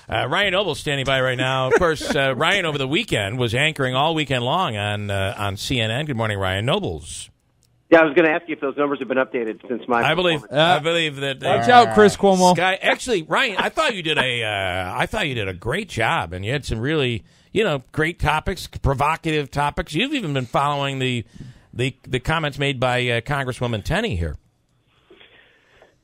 Ryan Noble's standing by right now. Of course, Ryan over the weekend was anchoring all weekend long on CNN. Good morning, Ryan Nobles. Yeah, I was going to ask you if those numbers have been updated since my. I believe that. Watch out, Chris Cuomo. Actually, Ryan, I thought you did a great job, and you had some really great topics, provocative topics. You've even been following the comments made by Congresswoman Tenney here.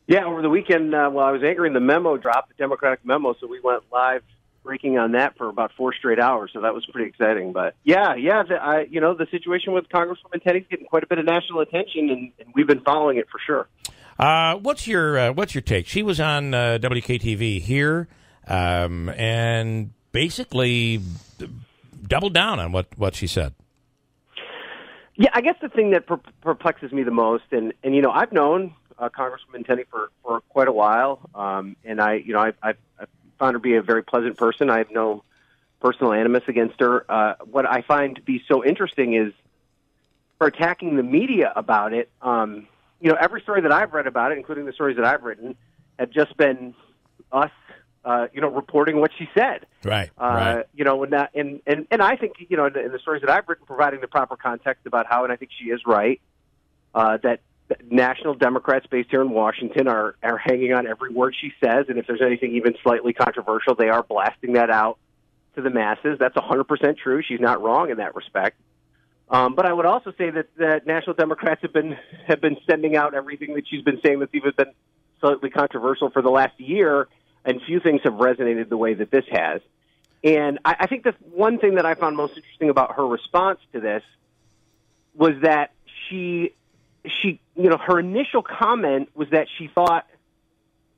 Yeah, over the weekend, while I was anchoring, the memo dropped, the Democratic memo, so we went live breaking on that for about 4 straight hours, so that was pretty exciting. But the situation with Congresswoman Tenney's getting quite a bit of national attention, and we've been following it for sure. What's your take? She was on WKTV here, and basically doubled down on what she said. Yeah, I guess the thing that perplexes me the most, and I've known Congresswoman Tenney for quite a while, and I found her to be a very pleasant person. I have no personal animus against her. What I find to be so interesting is her attacking the media about it. Every story that I've read about it, including the stories that I've written, have just been us, reporting what she said. Right. And I think, in the stories that I've written, providing the proper context about how, and I think she is right, that national Democrats based here in Washington are hanging on every word she says, and if there's anything even slightly controversial, they are blasting that out to the masses. That's 100% true. She's not wrong in that respect. But I would also say that national Democrats have been sending out everything that she's been saying that's even been slightly controversial for the last year, and few things have resonated the way that this has. And I think the one thing that I found most interesting about her response to this was that she her initial comment was that she thought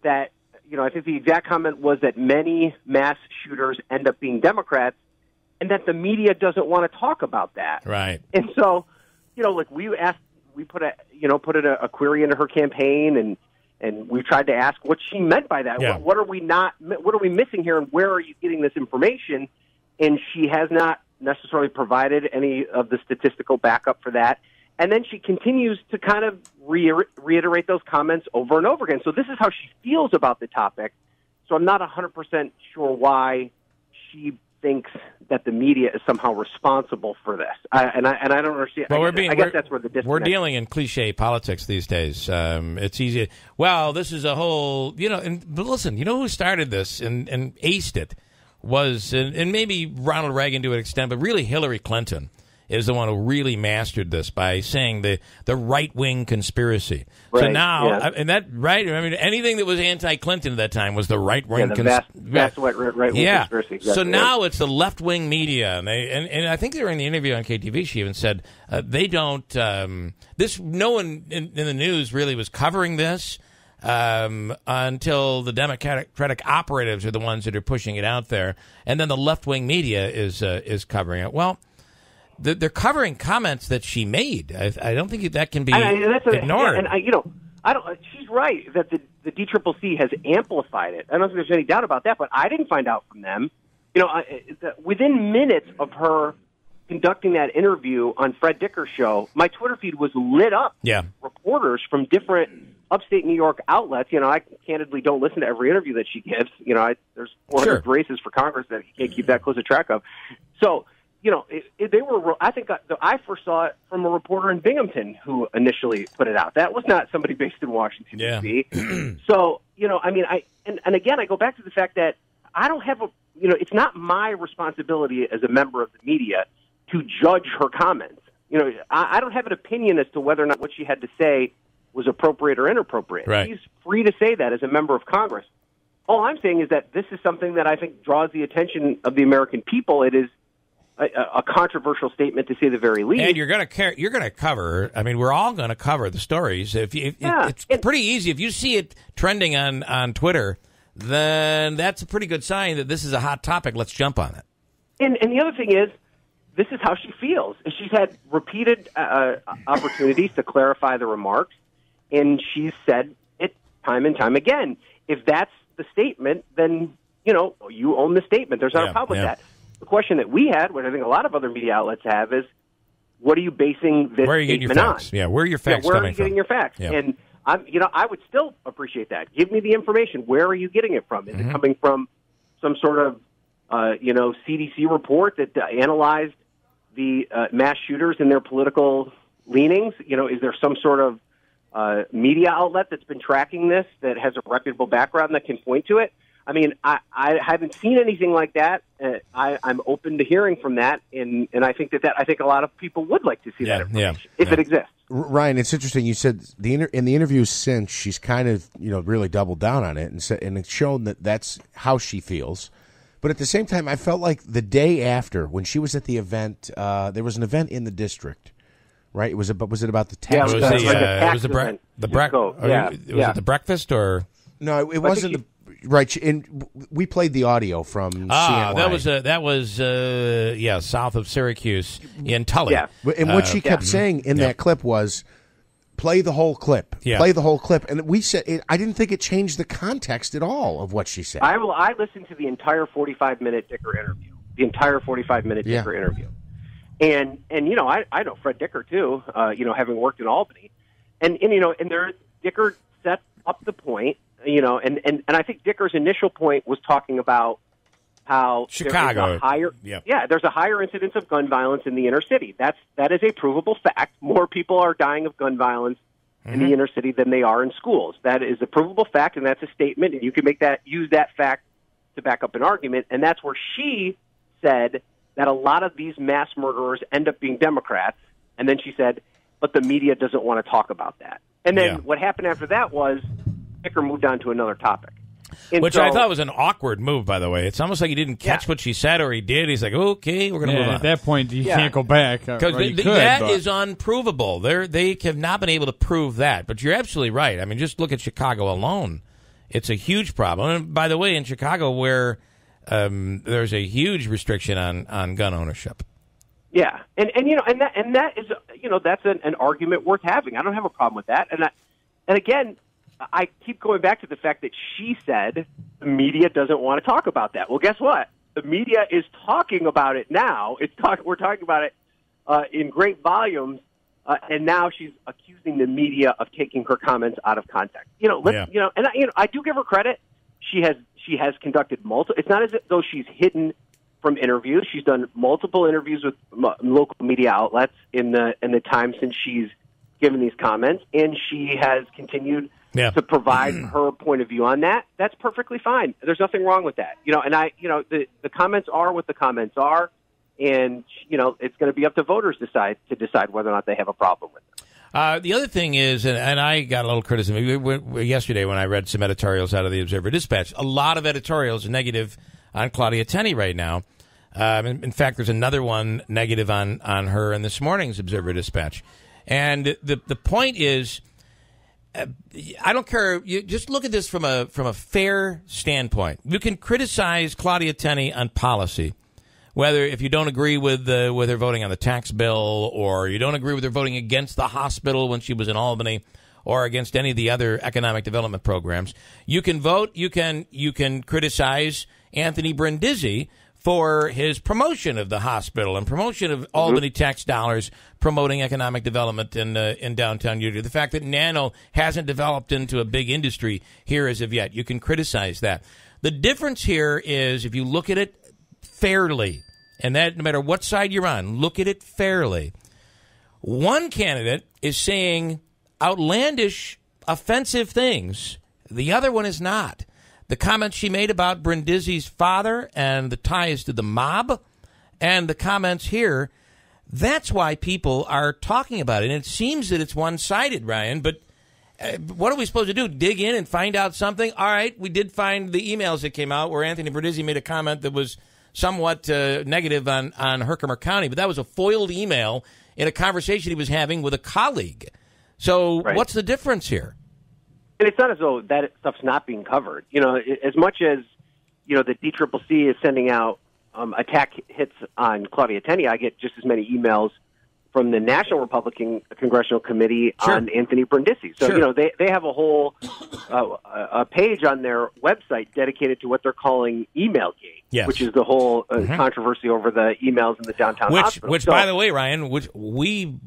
that, I think the exact comment was that many mass shooters end up being Democrats, and that the media doesn't want to talk about that. Right. And so, we put a query into her campaign, and we tried to ask what she meant by that. Yeah. What are we missing here, and where are you getting this information? And she has not necessarily provided any of the statistical backup for that. And then she continues to kind of reiterate those comments over and over again. So this is how she feels about the topic. So I'm not 100% sure why she thinks that the media is somehow responsible for this. I don't understand. Well, I guess that's where the disconnect. We're dealing in cliche politics these days. It's easy. Well, this is a whole, but listen, who started this and aced it was, and maybe Ronald Reagan to an extent, but really Hillary Clinton is the one who really mastered this by saying the right-wing conspiracy. Right, so now, yeah. and that, right, I mean, anything that was anti-Clinton at that time was the right-wing vast right-wing conspiracy. Exactly. So now it's the left-wing media. And I think during the interview on KTV, she even said they don't, no one in the news really was covering this until the Democratic operatives are the ones that are pushing it out there. And then the left-wing media is covering it. Well, they're covering comments that she made. I don't think that can be ignored. She's right that the DCCC has amplified it. I don't think there's any doubt about that. But I didn't find out from them. Within minutes of her conducting that interview on Fred Dicker's show, my Twitter feed was lit up. Yeah, reporters from different upstate New York outlets. I candidly don't listen to every interview that she gives. There's 400 races for Congress that you can't keep that close a track of. So. They were. I think I first saw it from a reporter in Binghamton who initially put it out. That was not somebody based in Washington, D.C. So, again, I go back to the fact that I don't have it's not my responsibility as a member of the media to judge her comments. I don't have an opinion as to whether or not what she had to say was appropriate or inappropriate. Right. She's free to say that as a member of Congress. All I'm saying is that this is something that I think draws the attention of the American people. It is a controversial statement, to say the very least. And you're going to cover. I mean, we're all going to cover the stories. It's pretty easy. If you see it trending on Twitter, then that's a pretty good sign that this is a hot topic. Let's jump on it. And the other thing is, this is how she feels. She's had repeated opportunities to clarify the remarks, and she's said it time and time again. If that's the statement, then you own the statement. There's not a problem with that. The question that we had, which I think a lot of other media outlets have, is what are you basing this where are you getting your facts? on? Yeah, where are your facts where coming are you getting from? your facts? Yeah. And I would still appreciate that. Give me the information. Where are you getting it from? Is it coming from some sort of CDC report that analyzed the mass shooters and their political leanings? Is there some sort of media outlet that's been tracking this that has a reputable background that can point to it? I mean, I haven't seen anything like that. I'm open to hearing from that, and I think I think a lot of people would like to see that information if it exists. Ryan, it's interesting. You said in the interviews since, she's kind of really doubled down on it and said, and it's shown that that's how she feels. But at the same time, I felt like the day after, when she was at the event, there was an event in the district, right? Was it about the tax? Yeah, it was the breakfast or no? It wasn't. Right, and we played the audio from CNY. That was south of Syracuse in Tully. Yeah, and what she kept saying in that clip was, play the whole clip. Yeah. Play the whole clip. And we said, I didn't think it changed the context at all of what she said. I listened to the entire 45-minute Dicker interview. Interview. And I know Fred Dicker, too, having worked in Albany. And Dicker set up the point, and I think Dicker's initial point was talking about how Chicago, there's a higher incidence of gun violence in the inner city. That is a provable fact. More people are dying of gun violence in the inner city than they are in schools. That is a provable fact, and that's a statement, and you can use that fact to back up an argument. And that's where she said that a lot of these mass murderers end up being Democrats. And then she said, but the media doesn't want to talk about that. And then what happened after that was Dicker moved on to another topic. Which I thought was an awkward move, by the way. It's almost like he didn't catch what she said, or he did. He's like, okay, we're going to move on. At that point, you can't go back. Because that is unprovable. They have not been able to prove that. But you're absolutely right. I mean, just look at Chicago alone. It's a huge problem. And by the way, in Chicago, where there's a huge restriction on gun ownership. Yeah, and that is that's an argument worth having. I don't have a problem with that. And again, I keep going back to the fact that she said the media doesn't want to talk about that. Well, guess what? The media is talking about it now. We're talking about it in great volumes, and now she's accusing the media of taking her comments out of context. I do give her credit. She has conducted multiple. It's not as though she's hidden from interviews. She's done multiple interviews with local media outlets in the time since she's given these comments, and she has continued to provide her point of view on that. That's perfectly fine. There's nothing wrong with that. The comments are what the comments are, and it's going to be up to voters to decide whether or not they have a problem with it. The other thing is, and I got a little criticism yesterday when I read some editorials out of the Observer-Dispatch. A lot of editorials negative on Claudia Tenney right now. In fact, there's another one negative on her in this morning's Observer-Dispatch. And the point is, I don't care. You just look at this from a fair standpoint. You can criticize Claudia Tenney on policy, whether if you don't agree with her voting on the tax bill, or you don't agree with her voting against the hospital when she was in Albany, or against any of the other economic development programs. You can vote. You can criticize Anthony Brindisi for his promotion of the hospital and promotion of Albany tax dollars promoting economic development in downtown Utica. The fact that Nano hasn't developed into a big industry here as of yet, you can criticize that. The difference here is if you look at it fairly, and that no matter what side you're on, look at it fairly. One candidate is saying outlandish, offensive things. The other one is not. The comments she made about Brindisi's father and the ties to the mob, and the comments here, that's why people are talking about it. And it seems that it's one-sided, Ryan, but what are we supposed to do? Dig in and find out something? All right, we did find the emails that came out where Anthony Brindisi made a comment that was somewhat negative on Herkimer County, but that was a foiled email in a conversation he was having with a colleague. So what's the difference here? And it's not as though that stuff's not being covered. As much as, the DCCC is sending out attack hits on Claudia Tenney, I get just as many emails from the National Republican Congressional Committee on Anthony Brindisi. So, they have a whole a page on their website dedicated to what they're calling Emailgate, which is the whole controversy over the emails in the downtown hospital. Which, by the way, Ryan, which we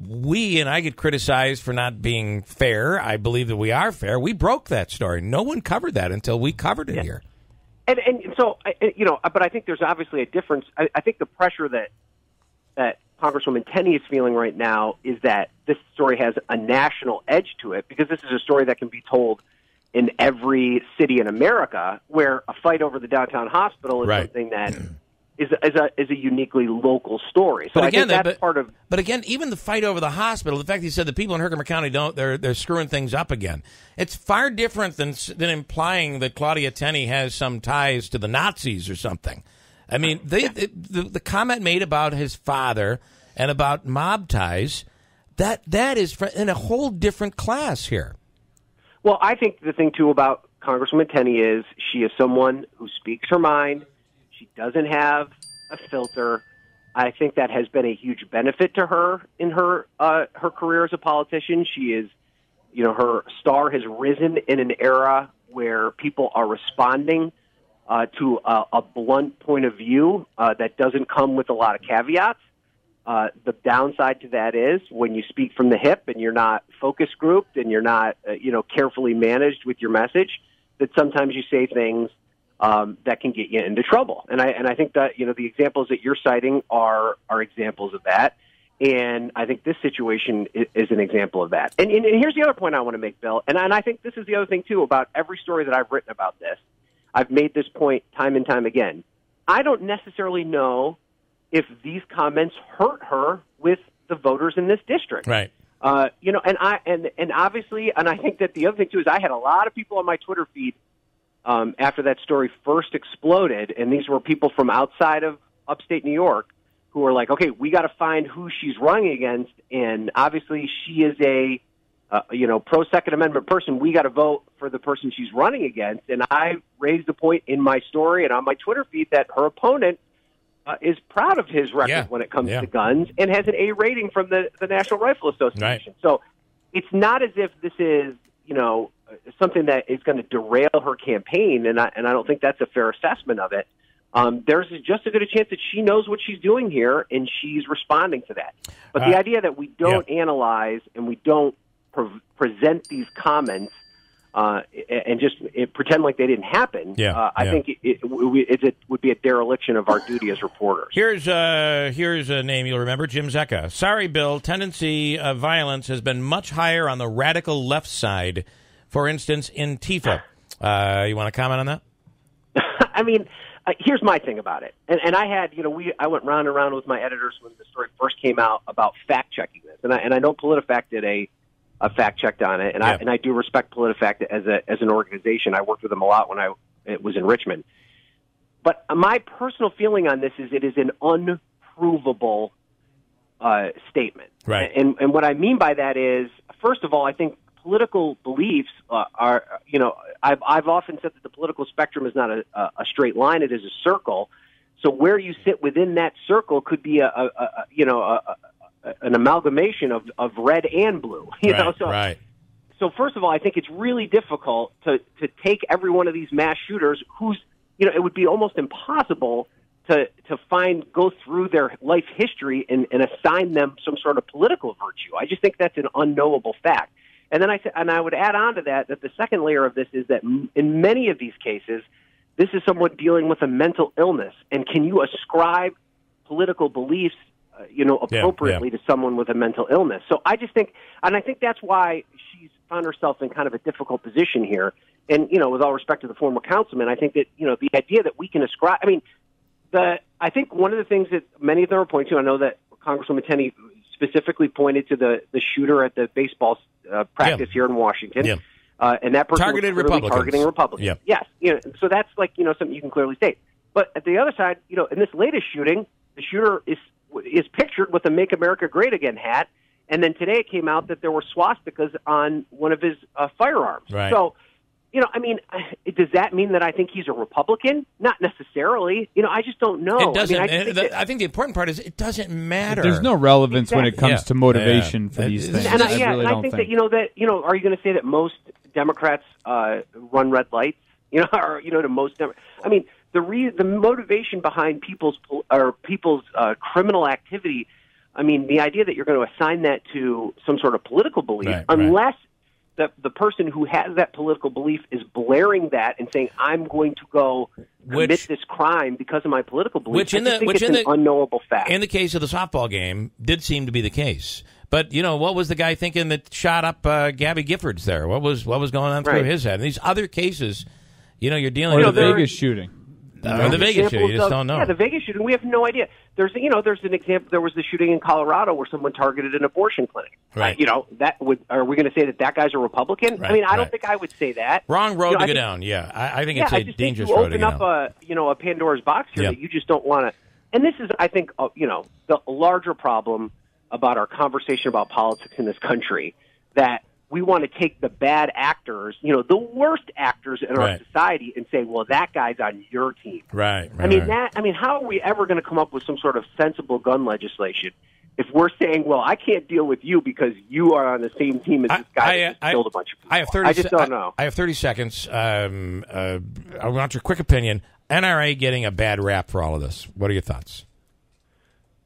and I get criticized for not being fair. I believe that we are fair. We broke that story. No one covered that until we covered it here. And so, but I think there's obviously a difference. I think the pressure that Congresswoman Tenney is feeling right now is that this story has a national edge to it, because this is a story that can be told in every city in America, where a fight over the downtown hospital is something that is a uniquely local story. So again, I think that's part of. But again, even the fight over the hospital, the fact that you said the people in Herkimer County they're screwing things up again. It's far different than implying that Claudia Tenney has some ties to the Nazis or something. I mean, the comment made about his father and about mob ties, that is in a whole different class here. Well, I think the thing, too, about Congresswoman Tenney is she is someone who speaks her mind. She doesn't have a filter. I think that has been a huge benefit to her in her career as a politician. She is, her star has risen in an era where people are responding to a blunt point of view that doesn't come with a lot of caveats. The downside to that is when you speak from the hip and you're not focus grouped and you're not, carefully managed with your message, that sometimes you say things that can get you into trouble. And I think that, the examples that you're citing are examples of that. And I think this situation is an example of that. And here's the other point I want to make, Bill. And I think this is the other thing, too, about every story that I've written about this. I've made this point time and time again. I don't necessarily know if these comments hurt her with the voters in this district. Right. And obviously, and I think that the other thing, too, is I had a lot of people on my Twitter feed after that story first exploded, and these were people from outside of upstate New York who were like, okay, we got to find who she's running against, and obviously she is a pro-Second Amendment person. We got to vote for the person she's running against. And I raised the point in my story and on my Twitter feed that her opponent is proud of his record when it comes to guns and has an A rating from the National Rifle Association. Right. So it's not as if this is, something that is going to derail her campaign, and I don't think that's a fair assessment of it. There's just as good a chance that she knows what she's doing here, and she's responding to that. But the idea that we don't analyze and we don't present these comments and just pretend like they didn't happen, I think it would be a dereliction of our duty as reporters. Here's a name you'll remember, Jim Zecca. Sorry, Bill, tendency of violence has been much higher on the radical left side. For instance, in Antifa. You want to comment on that? I mean, here's my thing about it. And I had, I went round and round with my editors when the story first came out about fact-checking this. And I know PolitiFact did a fact-checked on it, and I do respect PolitiFact as an organization. I worked with them a lot when it was in Richmond. But my personal feeling on this is it is an unprovable statement. Right. And what I mean by that is, first of all, I think political beliefs are, I've often said that the political spectrum is not a straight line; it is a circle. So where you sit within that circle could be an amalgamation of red and blue. So first of all, I think it's really difficult to take every one of these mass shooters who's, it would be almost impossible to go through their life history and assign them some sort of political virtue. I just think that's an unknowable fact. And then I would add on to that the second layer of this is that in many of these cases, this is someone dealing with a mental illness. And can you ascribe political beliefs appropriately to someone with a mental illness? So I just think, and I think that's why she's found herself in kind of a difficult position here. And, with all respect to the former councilman, I think that, the idea that we can ascribe, I think one of the things that many of them are pointing to, I know that Congresswoman Tenney specifically pointed to the shooter at the baseball practice here in Washington. And that person targeting Republicans. Yes. So that's like, something you can clearly state. But at the other side, in this latest shooting, the shooter is pictured with a Make America Great Again hat. And then today it came out that there were swastikas on one of his firearms. Right. So, does that mean that I think he's a Republican? Not necessarily. I just don't know. It doesn't. I think the important part is it doesn't matter. There's no relevance when it comes to motivation for these things. And I think that, are you going to say that most Democrats run red lights? To most Democrats. The motivation behind people's criminal activity, the idea that you're going to assign that to some sort of political belief, unless the person who has that political belief is blaring that and saying, I'm going to go commit this crime because of my political beliefs. I think it's an unknowable fact. In the case of the softball game, did seem to be the case. But, what was the guy thinking that shot up Gabby Giffords there? What was going on through his head? And these other cases, you're dealing with the Vegas shooting. The Vegas shooting, you just don't know. Yeah, the Vegas shooting, we have no idea. There's an example. There was the shooting in Colorado where someone targeted an abortion clinic. Right. Are we going to say that guy's a Republican? Right, I mean, I don't think I would say that. Wrong road to go down. Yeah, I think it's a dangerous road to go down. Open up a Pandora's box here that you just don't want to. And this is, I think, the larger problem about our conversation about politics in this country, that we want to take the bad actors, the worst actors in our society, and say, well, that guy's on your team. Right. How are we ever going to come up with some sort of sensible gun legislation if we're saying, well, I can't deal with you because you are on the same team as this guy that killed a bunch of people? I just don't know. I have 30 seconds. I want your quick opinion. NRA getting a bad rap for all of this. What are your thoughts?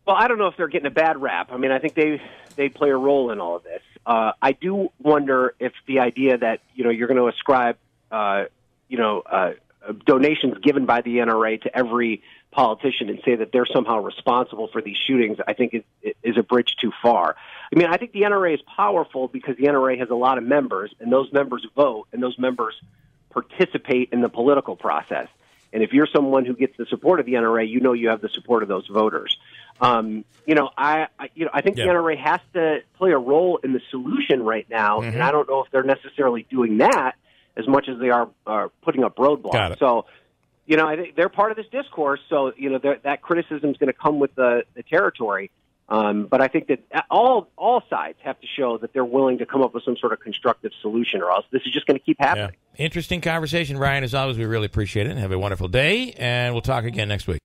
Well, I don't know if they're getting a bad rap. I mean, I think they play a role in all of this. I do wonder if the idea that you're going to ascribe donations given by the NRA to every politician and say that they're somehow responsible for these shootings, I think is a bridge too far. I mean, I think the NRA is powerful because the NRA has a lot of members, and those members vote, and those members participate in the political process. And if you're someone who gets the support of the NRA, you have the support of those voters. I think the NRA has to play a role in the solution right now, and I don't know if they're necessarily doing that as much as they are putting up roadblocks. So, I think they're part of this discourse. So, that criticism is going to come with the territory. But I think that all sides have to show that they're willing to come up with some sort of constructive solution, or else this is just going to keep happening. Interesting conversation, Ryan. As always, we really appreciate it. Have a wonderful day, and we'll talk again next week.